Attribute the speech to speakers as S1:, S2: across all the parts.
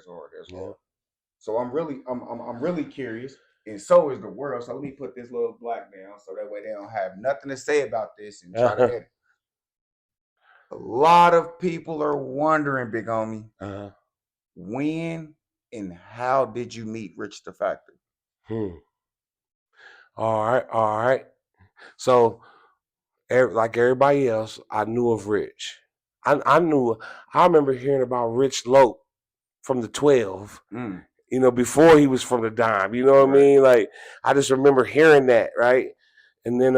S1: hard. That's
S2: Yeah.
S1: hard. So I'm really curious, and so is the world. So let me put this little black down, so that way they don't have nothing to say about this and try to
S2: Uh-huh.
S1: edit. A lot of people are wondering, big homie,
S2: Uh-huh.
S1: when and how did you meet Rich the Factor?
S2: Hmm. All right. All right. So, like everybody else, I knew of Rich. I knew. I remember hearing about Rich Lope from the 12.
S1: Mm,
S2: Before he was from the dime. You know what I
S1: right.
S2: mean? Like I just remember hearing that, right? And then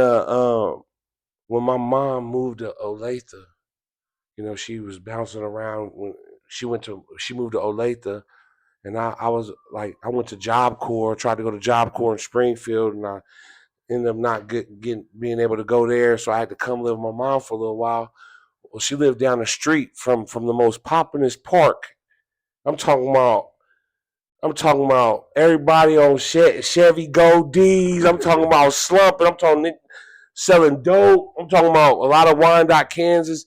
S2: when my mom moved to Olathe, she was bouncing around when she moved to Olathe, and I was like I went to Job Corps, tried to go to Job Corps in Springfield, and I ended up not being able to go there, so I had to come live with my mom for a little while. Well, she lived down the street from the most populous park. I'm talking about I'm talking about everybody on Chevy Gold D's. I'm talking about slumping. I'm talking selling dope. I'm talking about a lot of Wyandotte, Kansas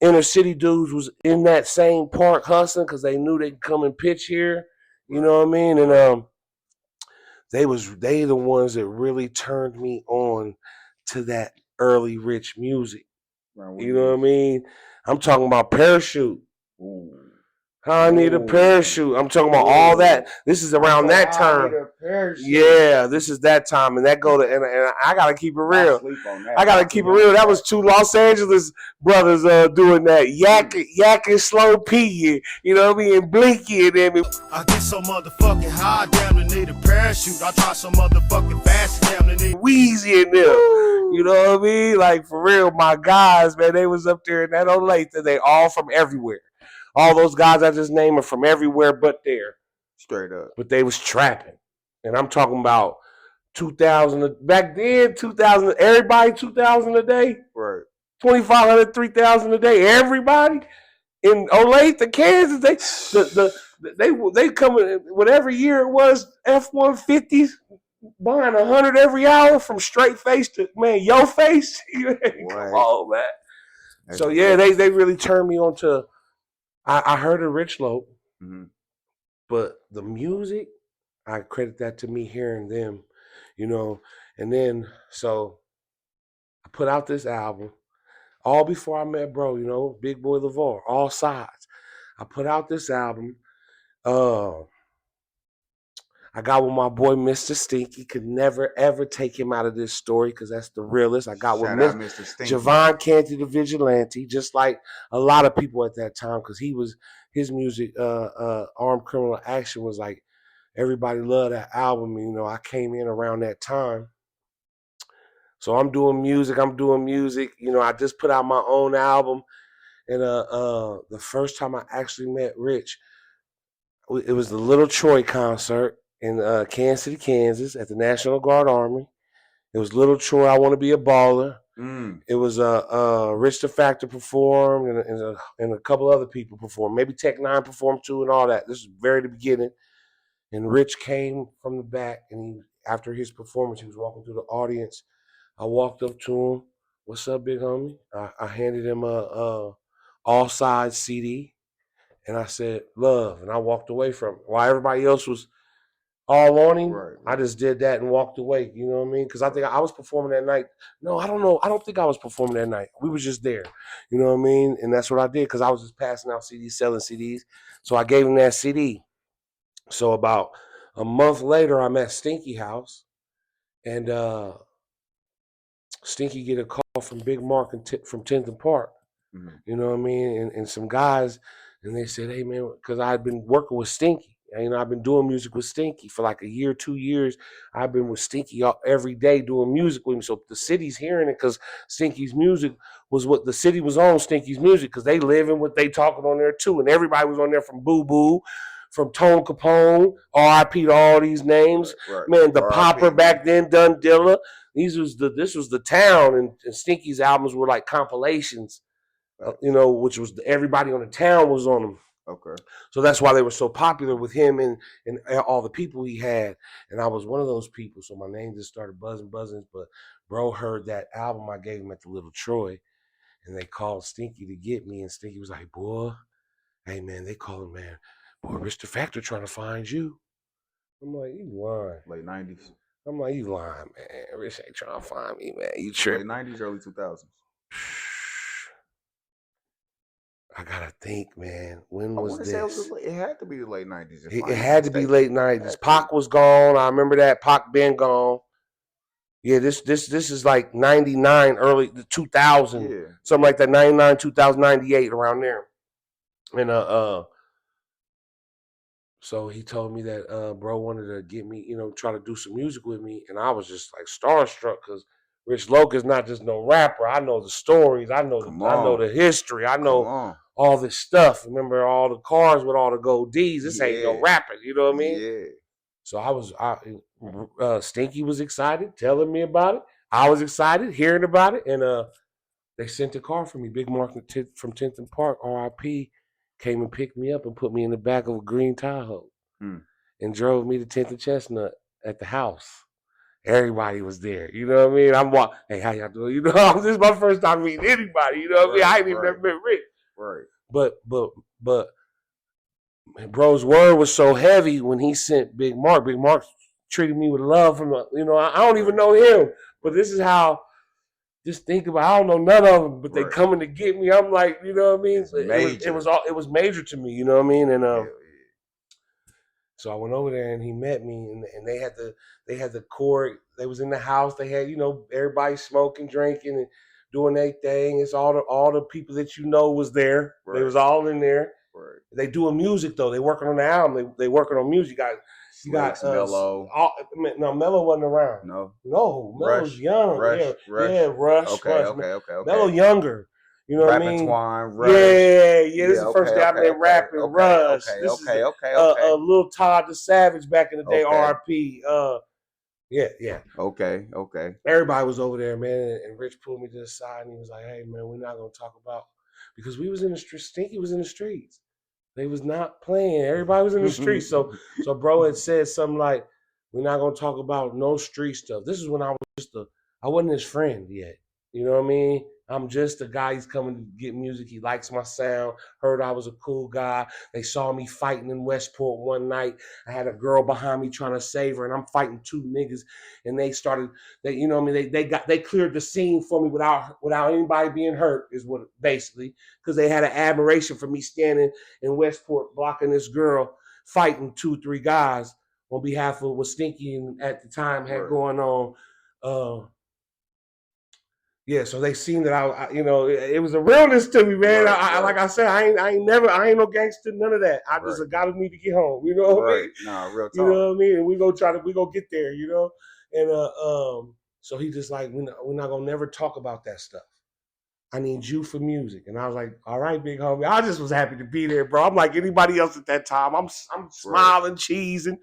S2: inner city dudes was in that same park hustling because they knew they'd come and pitch here. You
S1: Right.
S2: know what I mean? And
S1: Right.
S2: they the ones that really turned me on to that early Rich music.
S1: Around what
S2: You know what I
S1: years?
S2: mean? I'm talking about Parachute.
S1: Ooh.
S2: I need a
S1: Ooh.
S2: parachute. I'm talking about all that.
S1: Ooh.
S2: This is
S1: I
S2: around
S1: said
S2: that
S1: I need
S2: time.
S1: a parachute.
S2: Yeah, this is that time, and that go to and I gotta keep it
S1: Y'all
S2: real.
S1: sleep on
S2: I
S1: that.
S2: gotta
S1: Y'all too
S2: keep it
S1: young
S2: real.
S1: for
S2: That
S1: that.
S2: was two Los Angeles brothers doing that
S1: Mm.
S2: yak and slow P. You know what I mean? And Blinky and them.
S3: I get so motherfucking high, damn to need a parachute. I try so motherfucking fast, damn to need.
S2: Wheezy and them. You
S1: Woo.
S2: know what I mean? Like for real, my guys, man, they was up there in that old late. They all from everywhere. All those guys I just named are from everywhere but there.
S1: Straight up.
S2: But they was trapping. And I'm talking about 2000 back then, 2000, everybody 2000 a day,
S1: Right.
S2: 2,500, 3,000 a day, everybody in Olathe, Kansas, they coming whatever year it was, F-150s buying 100 every hour from straight face to man, your face. Come
S1: What?
S2: on, man.
S1: That's
S2: So yeah,
S1: ridiculous.
S2: they really turned me on to. I heard of Rich Lowe,
S1: Mm-hmm.
S2: but the music, I credit that to me hearing them, you know. And then so I put out this album all before I met bro, Big Boy LAVAR, all sides. I put out this album. Uh, I got with my boy Mr. Stinky. Could never ever take him out of this story because that's the realest. I got with
S1: Shout out Mr. Stinky.
S2: Javon Canty the Vigilante, just like a lot of people at that time, because his music, Armed Criminal Action was like everybody loved that album. I came in around that time. So I'm doing music. I just put out my own album. And the first time I actually met Rich, it was the Little Troy concert in Kansas City, Kansas, at the National Guard Army. It was Little Troy. I Want to Be a Baller.
S1: Mm.
S2: It was Rich the Factor performed, and a couple other people performed. Maybe Tech Nine performed too, and all that. This is very the beginning. And Rich came from the back, and after his performance, he was walking through the audience. I walked up to him. What's up, big homie? I handed him a All Sides CD, and I said, "Love," and I walked away from it. While everybody else was all on him,
S1: Right.
S2: I
S1: Right.
S2: just did that and walked away. You know what I mean? Because I
S1: Right.
S2: think I was performing that night. No, I don't know. I don't think I was performing that night. We was just there. You know what I mean? And that's what I did because I was just passing out CDs, selling CDs. So I gave him that CD. So about a month later, I'm at Stinky House, and Stinky get a call from Big Mark from 10th and Park.
S1: Mm-hmm.
S2: You know what I mean? And some guys, and they said, "Hey man," because I had been working with Stinky. I've been doing music with Stinky for like a year, 2 years. I've been with Stinky every day doing music with him. So the city's hearing it because Stinky's music was what the city was on. Stinky's music because they live in what they talking on there too, and everybody was on there from Boo Boo, from Tone Capone, R.I.P. to all these names.
S1: Right. Right.
S2: Man, the Popper
S1: R.I.P. Man.
S2: back then, Dundilla. This was the town, and Stinky's albums were like compilations,
S1: Facts.
S2: which was everybody on the town was on them.
S1: Okay.
S2: So that's why they were so popular with him and all the people he had. And I was one of those people. So my name just started buzzing. But bro heard that album I gave him at the Little Troy, and they called Stinky to get me. And Stinky was like, "Boy, hey man, they call him man. boy, Rich the Factor trying to find you. I'm like, you lying.
S1: Late 90s.
S2: I'm like, you lying, man. Rich ain't trying to find me, man. You
S1: Late
S2: tripping.
S1: 90s, early 2000s.
S2: I gotta think, man. When
S1: I
S2: was
S1: want to say
S2: this?
S1: it had to be the late 90s.
S2: It had to be late 90s. Pac was gone. I remember that. Pac been gone. Yeah, this is like 99, early 2000,
S1: Yeah.
S2: something like that. 99, 2000, 98, around there. And so he told me that bro wanted to get me, try to do some music with me, and I was just like starstruck because Rich Loc is not just no rapper. I know the stories. I know the history. I know all this stuff. Remember all the cars with all the gold D's. This ain't no rapping. You know what I mean?
S1: Yeah.
S2: So Stinky was excited, telling me about it. I was excited, hearing about it, and they sent a car for me. Big Mark from 10th and Park, R.I.P., came and picked me up and put me in the back of a green Tahoe and drove me to 10th and Chestnut at the house. Everybody was there. You know what I mean? I'm walking, hey, how y'all doing? You know, this is my first time meeting anybody. You know what I mean? I ain't even never met Rick.
S1: Right.
S2: But bro's word was so heavy when he sent Big Mark. Big Mark treated me with love from I don't even know him. But this is how, just think about, I don't know none of them, but they coming to get me. I'm like, you know what I mean? It was major to me, you know what I mean? And so I went over there and he met me, and they had the court. They was in the house. They had, everybody smoking, drinking, and doing their thing. It's all the people that was there. Right. They was all in there. Right. They doing music though. They working on the album. They working on music. You got
S1: Mello.
S2: No, Mello wasn't around. No, Mello was young.
S1: Rush.
S2: Rush.
S1: Okay.
S2: Mello younger. You know what I mean?
S1: Rush.
S2: Yeah. This is the first day I met rapping. Rush.
S1: Okay.
S2: A little Todd the Savage back in the day. R.I.P. Yeah.
S1: Okay.
S2: Everybody was over there, man, and Rich pulled me to the side and he was like, "Hey, man, we're not gonna talk about," because we was in the street. Stinky was in the streets. They was not playing. Everybody was in the streets. So bro had said something like, "We're not gonna talk about no street stuff." This is when I was I wasn't his friend yet. You know what I mean? I'm just a guy. He's coming to get music. He likes my sound. Heard I was a cool guy. They saw me fighting in Westport one night. I had a girl behind me trying to save her, and I'm fighting two niggas. And they started. They cleared the scene for me without anybody being hurt. Is what basically, because they had an admiration for me standing in Westport blocking this girl fighting 2-3 guys on behalf of what Stinky at the time had going on. Yeah, so they seen that I it was a realness to me, man. Right. Like I said, I ain't no gangster, none of that. I just gotta need to get home. You know what I mean?
S1: Nah, real talk.
S2: You know what I mean? And we gonna get there, you know? And so he just like, we're not gonna never talk about that stuff. I need you for music. And I was like, all right, big homie. I just was happy to be there, bro. I'm like anybody else at that time. I'm smiling, cheesing.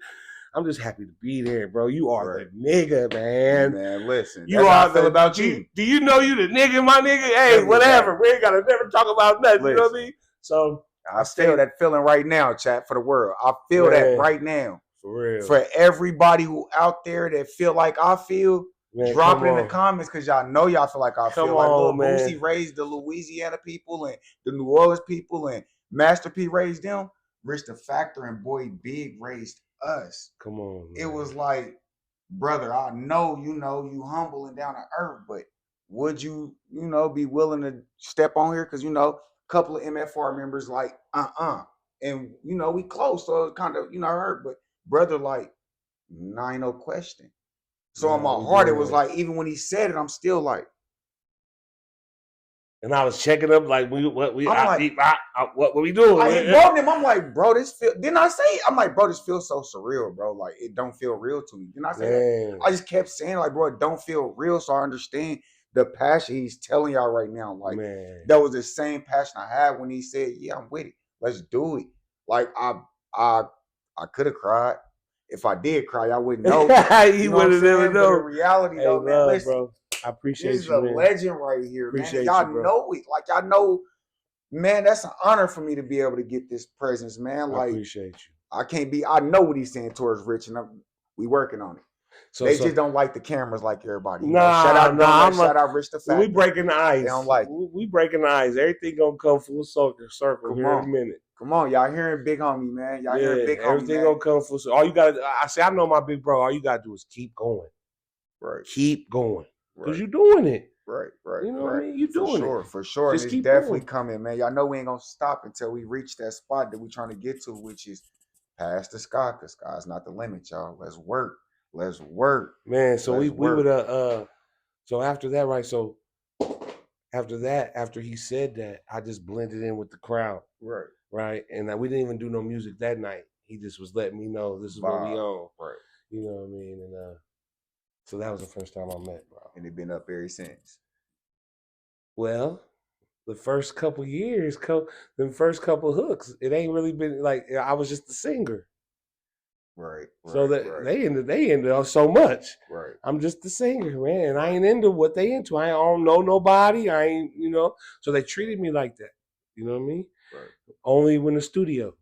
S2: I'm just happy to be there, bro. You are the nigga, man.
S1: Man, listen.
S2: You are how I feel about you. Do you know you the nigga, my nigga? Hey, whatever. We ain't gotta never talk about nothing. Listen. You know what I mean? So
S1: I feel that feeling right now, chat, for the world. I feel that right now.
S2: For real.
S1: For everybody who out there that feel like I feel, drop it in the comments, because y'all know y'all feel like I feel. Like Lil Boosie raised the Louisiana people and the New Orleans people, and Master P raised them. Rich the Factor and Boy Big raised us.
S2: Come on, man.
S1: It was like, brother, I know you humble and down to earth, but would you be willing to step on here? Because a couple of MFR members like and we close, so it kind of hurt, but brother, like, nah, ain't no question. So in my heart, it was like, even when he said it, I'm still like.
S2: And I was checking up, like, what we doing?
S1: I brought him. I'm like, bro, this feel. Didn't I say? I'm like, bro, this feels so surreal, bro. Like, it don't feel real to me. Didn't I say that? I just kept saying, like, bro, it don't feel real. So I understand the passion he's telling y'all right now. Like, that was the same passion I had when he said, "Yeah, I'm with it. Let's do it." Like, I could have cried. If I did cry, I wouldn't know.
S2: You wouldn't never know.
S1: In reality, though, man, listen,
S2: bro. I appreciate
S1: this
S2: you, man.
S1: This is a legend right here,
S2: appreciate
S1: man. Y'all
S2: you,
S1: know it. Like, y'all know, man, that's an honor for me to be able to get this presence, man. Like,
S2: I appreciate you.
S1: I know what he's saying towards Rich, and we working on it. So they just don't like the cameras like everybody. Shout out Rich the Factor.
S2: We breaking the ice.
S1: They don't like
S2: we breaking the ice. Everything gonna come full circle here in a minute.
S1: Come on, y'all hearing big homie, man. Y'all hearing big homie,
S2: everything
S1: man.
S2: gonna come full circle. All you gotta, I know my big bro. All you gotta do is keep going.
S1: Right.
S2: Keep going. Because
S1: Right.
S2: you're doing it.
S1: Right.
S2: You know what I mean? You're doing it.
S1: For sure.
S2: Just
S1: And
S2: keep
S1: it's definitely
S2: going.
S1: coming, man. Y'all know we ain't gonna stop until we reach that spot that we're trying to get to, which is past the sky, because sky's not the limit, y'all. Let's work. Let's work.
S2: Man, so we would so after that, right? So after that, after he said that, I just blended in with the crowd.
S1: Right.
S2: Right. And we didn't even do no music that night. He just was letting me know this is what we on.
S1: Right.
S2: You know what I mean? And so that was the first time I met, bro.
S1: And it been up ever since.
S2: Well, the first couple years, the first couple hooks, it ain't really been like I was just the singer.
S1: Right.
S2: So that they ended up so much.
S1: Right.
S2: I'm just the singer, man. And I ain't into what they into. I don't know nobody. I ain't, you know. So they treated me like that. You know what I mean?
S1: Right.
S2: Only when the studio.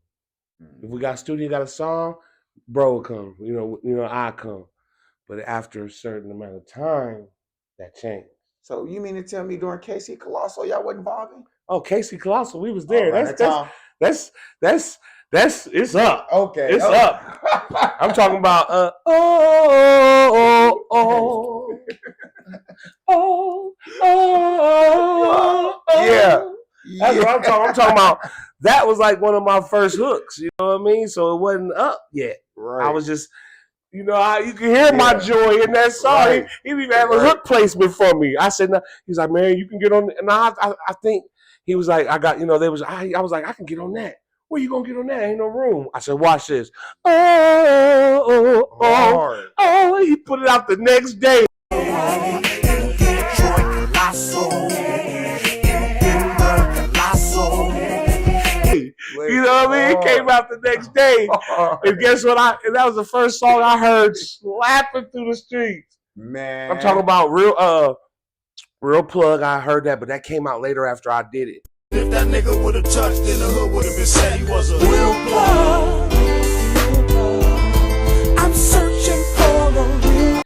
S1: Mm-hmm.
S2: If we got studio, got a song, bro will come. You know, I come. But after a certain amount of time, that changed.
S1: So you mean to tell me during KC Colossal y'all wasn't vibing?
S2: Oh, KC Colossal, we was there. That's it's up.
S1: Okay.
S2: It's up. I'm talking about yeah. That's what I'm talking. I'm talking about. That was like one of my first hooks. You know what I mean? So it wasn't up yet. Right. I was just, you know, you can hear my joy in that song. Right. He even have a hook placement for me. I said, no. He's like, man, you can get on. And I think he was like, I got, you know, I was like, I can get on that. Where you gonna get on that? Ain't no room. I said, watch this. Oh, he put it out the next day. You know what I mean? It came out the next day. And guess what? And that was the first song I heard slapping through the streets.
S1: Man.
S2: I'm talking about real plug. I heard that, but that came out later after I did it.
S3: If that nigga would have touched, then the hood would have been said he was a real plug.
S2: I'm searching for a real.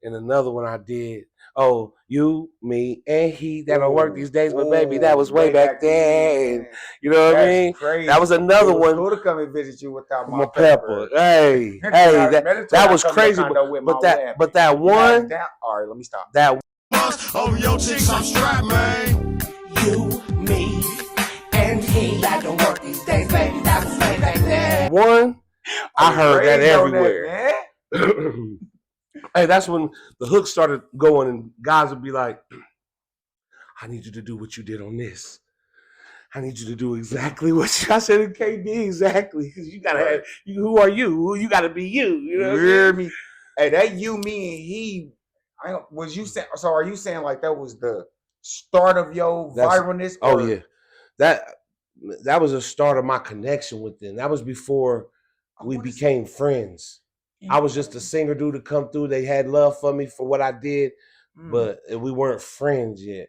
S2: And another one I did. Oh, you, me, and he. That don't work these days, but baby, that was way back then. You know what I mean?
S1: Crazy.
S2: That was another one.
S1: Cool to come and visit you without my
S2: pepper. Hey, that was crazy. But that one.
S1: All right, let me stop.
S2: That.
S3: Oh, yo, chicks, I'm strapped, man.
S4: You, me, and he. That don't work these days, baby. That was way back then.
S2: One, I heard that everywhere. Hey, that's when the hook started going, and guys would be like, I need you to do what you did on this. I need you to do exactly what you. I said it can't be exactly, because you gotta have. Who are you? You gotta be you. You know what I mean?
S1: Me? Hey, that you, me, and he. Was you saying? So are you saying like that was the start of your viralness?
S2: Oh yeah, that was the start of my connection with them. That was before we became friends. I was just a singer dude to come through. They had love for me for what I did, but we weren't friends yet.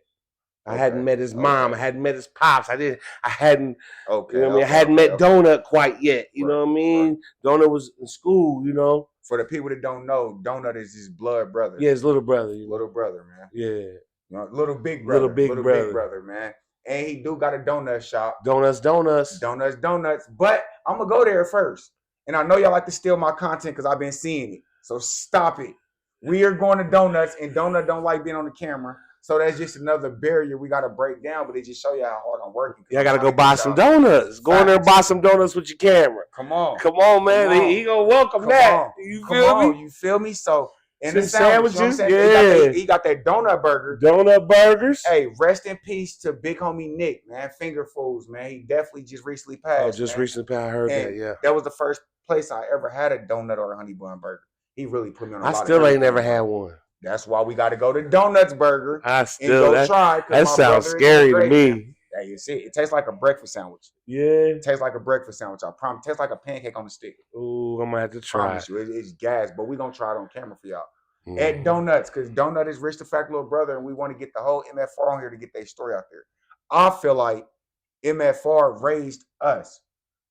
S2: I hadn't met his mom. I hadn't met his pops. I hadn't. You know what I mean? I hadn't met Donut quite yet. You know what I mean? Donut was in school. You know.
S1: For the people that don't know, Donut is his blood brother.
S2: Yeah, his little brother.
S1: Little brother, man.
S2: Yeah.
S1: You know, little big brother. Big brother, man. And he do got a donut shop.
S2: Donuts.
S1: But I'm gonna go there first. And I know y'all like to steal my content because I've been seeing it. So stop it. We are going to Donuts, and Donut don't like being on the camera. So that's just another barrier we got to break down. But it just show you how hard I'm working.
S2: Yeah, I got to go buy some donuts. Go in there and buy some donuts with your camera.
S1: Come on,
S2: man. He gonna welcome that. You feel me?
S1: You feel me? So and the
S2: sandwiches,
S1: he got that donut burger.
S2: Donut burgers.
S1: Hey, rest in peace to big homie Nick, man. Finger foods, man. He definitely just recently passed.
S2: Recently passed. I heard that. Yeah,
S1: that was the first place I ever had a donut or a honey bun burger. He really put me on.
S2: I still ain't never had one.
S1: That's why we got to go to Donuts Burger.
S2: Try. That sounds scary to me.
S1: Man. Yeah, you see, it tastes like a breakfast sandwich.
S2: Yeah,
S1: it tastes like a breakfast sandwich. I promise. It tastes like a pancake on the stick.
S2: Ooh, I'm gonna have to try.
S1: It's gas, but we gonna try it on camera for y'all. At Donuts, because Donut is Rich the Fact Little Brother, and we want to get the whole MFR on here to get their story out there. I feel like MFR raised us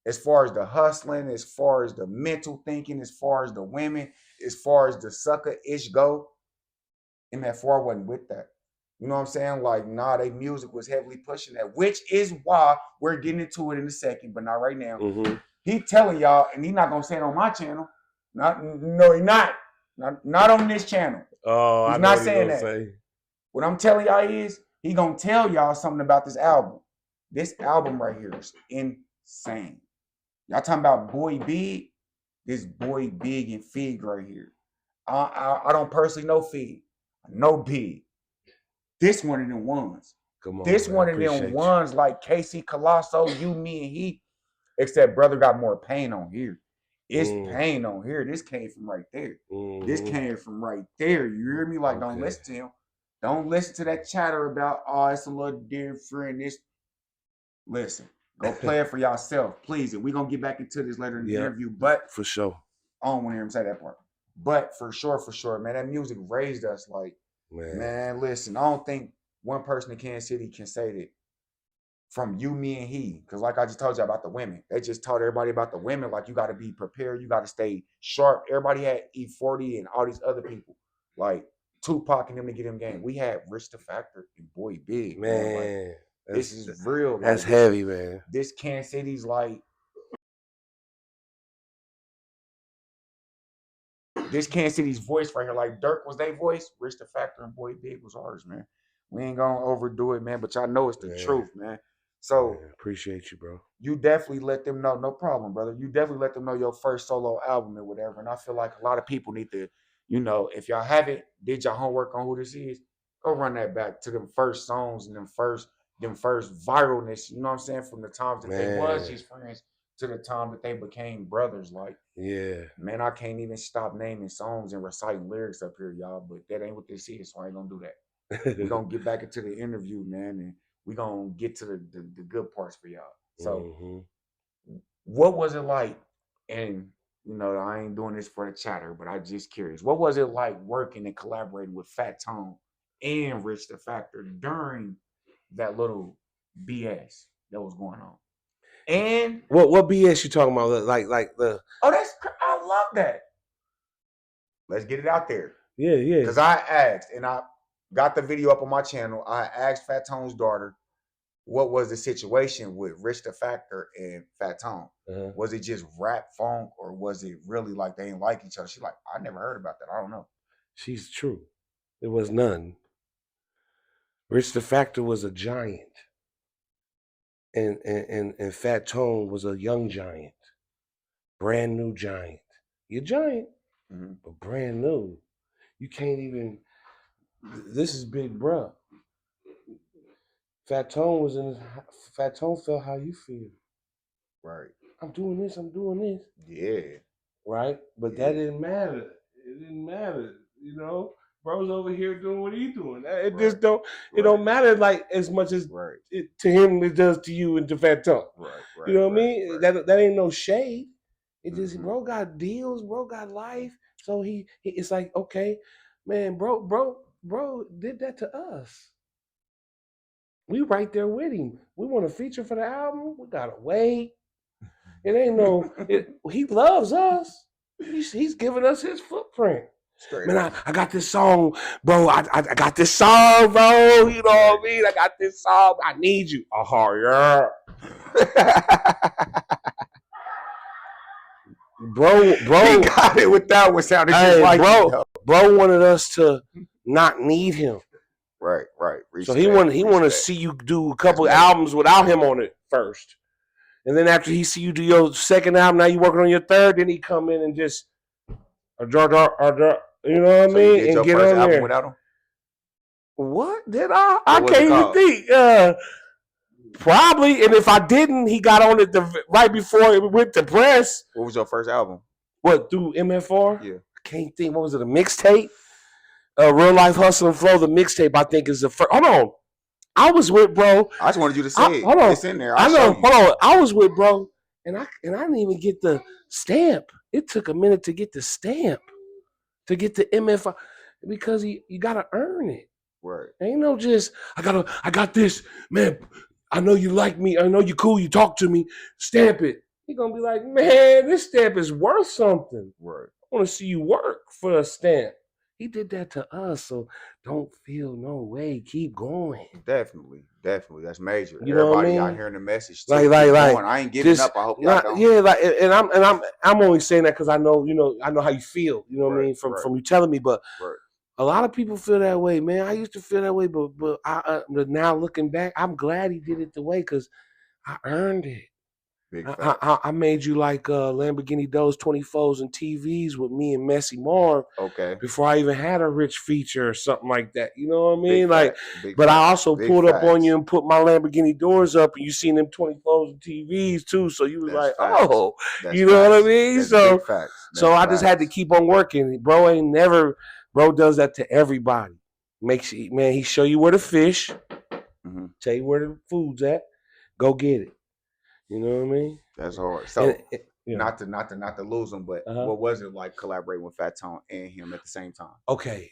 S1: as far as the hustling, as far as the mental thinking, as far as the women, as far as the sucker-ish go. MFR wasn't with that. You know what I'm saying? Like, nah, they music was heavily pushing that, which is why we're getting into it in a second, but not right now. He telling y'all, and he not gonna say it on my channel. No, he not. Not on this channel.
S2: Oh,
S1: he's
S2: I know
S1: not
S2: what
S1: saying
S2: gonna
S1: that.
S2: say.
S1: What I'm telling y'all is he gonna tell y'all something about this album. This album right here is insane. Y'all talking about Boy Big? This Boy Big and Fig right here. I don't personally know Fig. I know Big. This one of them ones.
S2: Come on,
S1: this
S2: man,
S1: one of them ones like Casey Colosso, You, Me, and He. Except brother got more pain on here. It's pain on here. This came from right there. This came from right there. You hear me? Like, don't listen to him. Don't listen to that chatter about, oh, it's a little different. This. Listen, go play it for yourself, please. And we're gonna get back into this later in the interview. But
S2: for sure,
S1: I don't want to hear him say that part. But for sure, man, that music raised us. Like, man, listen, I don't think one person in Kansas City can say that from You, Me, and He. Because like I just told you about the women. They just told everybody about the women. Like, you got to be prepared. You got to stay sharp. Everybody had E40 and all these other people. Like, Tupac and them to get him game. We had Rich the Factor and Boy Big. Man. Like, this is real.
S2: That's
S1: like,
S2: heavy, man.
S1: This Kansas City's like... This Kansas City's voice right here. Like, Dirk was their voice. Rich the Factor and Boy Big was ours, man. We ain't going to overdo it, man. But y'all know it's the truth, man. So
S2: appreciate you, bro.
S1: You definitely let them know. No problem, brother. You definitely let them know your first solo album or whatever. And I feel like a lot of people need to, if y'all haven't did your homework on who this is, go run that back to them first songs and them first viralness. You know what I'm saying? From the times that they was just friends to the time that they became brothers. Like, man, I can't even stop naming songs and reciting lyrics up here, y'all. But that ain't what this is, so I ain't gonna do that. We're gonna get back into the interview, man, and we're gonna get to the good parts for y'all. So what was it like? And I ain't doing this for the chatter, but I'm just curious. What was it like working and collaborating with Fat Tone and Rich the Factor during that little BS that was going on? And
S2: what BS you talking about? Like the
S1: I love that. Let's get it out there.
S2: Yeah.
S1: Because I asked, and I got the video up on my channel. I asked Fat Tone's daughter, what was the situation with Rich the Factor and Fat Tone? Was it just rap funk, or was it really like they didn't like each other? She's like, I never heard about that. I don't know.
S2: She's true. There was none. Rich the Factor was a giant. And Fat Tone was a young giant. Brand new giant. You're giant, but brand new. You can't even... This is Big Bruh. Fat Tone felt how you feel.
S1: Right.
S2: I'm doing this.
S1: Yeah.
S2: Right? But that didn't matter. It didn't matter. Bro's over here doing what he's doing. It just don't... It don't matter like as much as it, to him it does to you and to Fat Tone.
S1: Right.
S2: You know what I mean? That ain't no shade. It just... Bro got deals. Bro got life. So he it's like, okay, man, bro did that to us. We right there with him. We want a feature for the album. We gotta wait. It ain't no... he loves us. He's giving us his footprint. Straight man, I got this song, bro. I got this song, bro. You know what I mean? I got this song. I need you. Yeah. bro.
S1: He got it with that one sounding just like
S2: bro wanted us to not need him.
S1: Right.
S2: So he wanted to see you do a couple albums without him on it first. And then after he see you do your second album, now you working on your third, then he come in and just you know what I mean?
S1: You did your
S2: and get
S1: first
S2: on
S1: album
S2: there.
S1: without him?
S2: What did I? I can't even think. Probably. And if I didn't, he got on it right before it went to press.
S1: What was your first album?
S2: What, through MFR?
S1: Yeah.
S2: I can't think. What was it? A mixtape? Real Life Hustle and Flow. The mixtape, I think, is the first. Hold on. I was with bro.
S1: I just wanted you to say it.
S2: Hold on.
S1: It's in there.
S2: I know. Hold on. I was with bro, and I didn't even get the stamp. It took a minute to get the stamp, to get the MFR, because you gotta earn it.
S1: Right.
S2: Ain't no just I got this, man. I know you like me. I know you cool. You talk to me. Stamp it. You're gonna be like, man, this stamp is worth something.
S1: Right.
S2: I want to see you work for a stamp. He did that to us, so don't feel no way. Keep going.
S1: Definitely. That's major.
S2: You know what I
S1: Everybody out
S2: mean?
S1: hearing the message too.
S2: Like,
S1: Keep going. I ain't giving
S2: just
S1: up. I hope y'all
S2: not,
S1: don't.
S2: yeah, like, and I'm only saying that because I know, I know how you feel. You know what I mean from you telling me, but a lot of people feel that way, man. I used to feel that way, but but now looking back, I'm glad he did it the way because I earned it. I made you like Lamborghini Does 24s and TVs with me and Messy Marv.
S1: Okay.
S2: Before I even had a rich feature or something like that. You know what I mean?
S1: Big
S2: but
S1: facts.
S2: I also
S1: Big
S2: pulled up on
S1: facts.
S2: you and put my Lamborghini doors up, and you seen them 24s and TVs too. So you was
S1: That's
S2: like,
S1: facts.
S2: oh,
S1: That's
S2: you know
S1: facts.
S2: what I mean?
S1: That's
S2: So
S1: big facts.
S2: so I just had to keep on working. Bro ain't never. Bro does that to everybody. Makes you, man. He show you where to fish. Tell you where the food's at. Go get it. You know what I mean?
S1: That's hard. So
S2: yeah.
S1: not to lose him, but what was it like collaborating with Fat Tone and him at the same time?
S2: Okay.